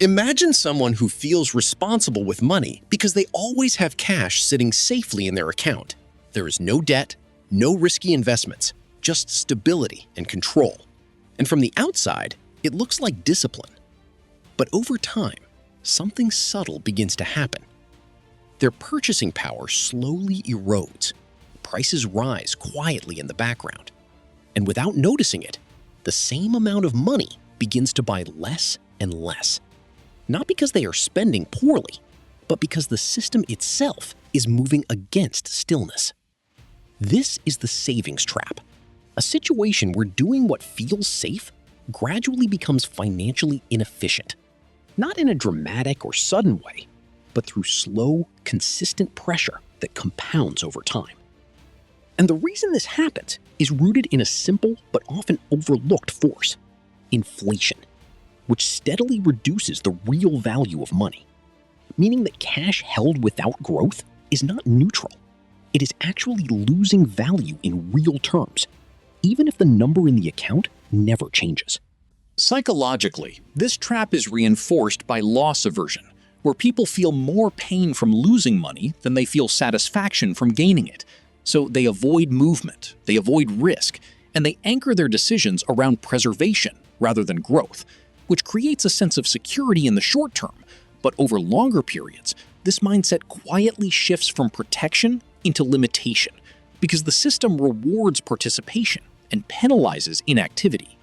Imagine someone who feels responsible with money because they always have cash sitting safely in their account. There is no debt, no risky investments, just stability and control. And from the outside, it looks like discipline. But over time, something subtle begins to happen. Their purchasing power slowly erodes. Prices rise quietly in the background. And without noticing it, the same amount of money begins to buy less and less. Not because they are spending poorly, but because the system itself is moving against stillness. This is the savings trap, a situation where doing what feels safe gradually becomes financially inefficient. Not in a dramatic or sudden way, but through slow, consistent pressure that compounds over time. And the reason this happens is rooted in a simple but often overlooked force: inflation, which steadily reduces the real value of money, meaning that cash held without growth is not neutral. It is actually losing value in real terms, even if the number in the account never changes. Psychologically, this trap is reinforced by loss aversion, where people feel more pain from losing money than they feel satisfaction from gaining it. So they avoid movement, they avoid risk, and they anchor their decisions around preservation rather than growth, which creates a sense of security in the short term. But over longer periods, this mindset quietly shifts from protection into limitation, because the system rewards participation and penalizes inactivity.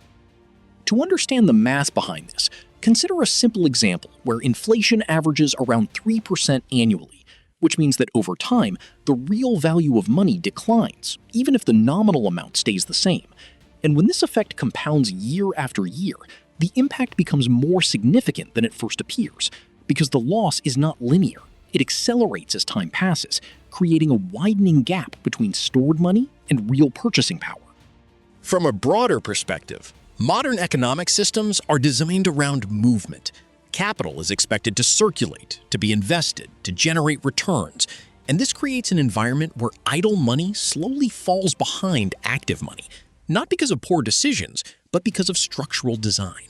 To understand the math behind this, consider a simple example where inflation averages around 3% annually, which means that over time, the real value of money declines, even if the nominal amount stays the same. And when this effect compounds year after year, the impact becomes more significant than it first appears, because the loss is not linear. It accelerates as time passes, creating a widening gap between stored money and real purchasing power. From a broader perspective, modern economic systems are designed around movement. Capital is expected to circulate, to be invested, to generate returns, and this creates an environment where idle money slowly falls behind active money, not because of poor decisions, but because of structural design.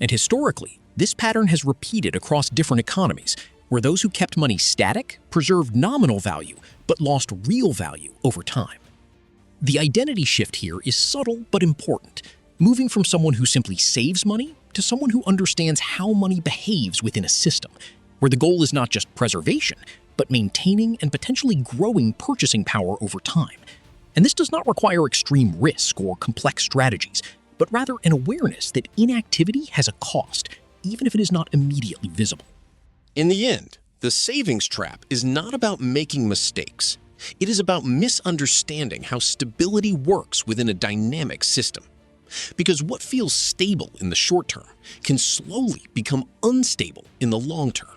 And historically, this pattern has repeated across different economies, where those who kept money static preserved nominal value, but lost real value over time. The identity shift here is subtle but important, moving from someone who simply saves money to someone who understands how money behaves within a system, where the goal is not just preservation, but maintaining and potentially growing purchasing power over time. And this does not require extreme risk or complex strategies, but rather an awareness that inactivity has a cost, even if it is not immediately visible. In the end, the savings trap is not about making mistakes. It is about misunderstanding how stability works within a dynamic system. Because what feels stable in the short term can slowly become unstable in the long term.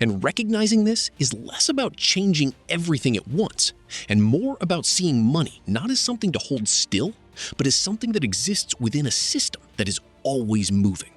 And recognizing this is less about changing everything at once, and more about seeing money not as something to hold still, but as something that exists within a system that is always moving.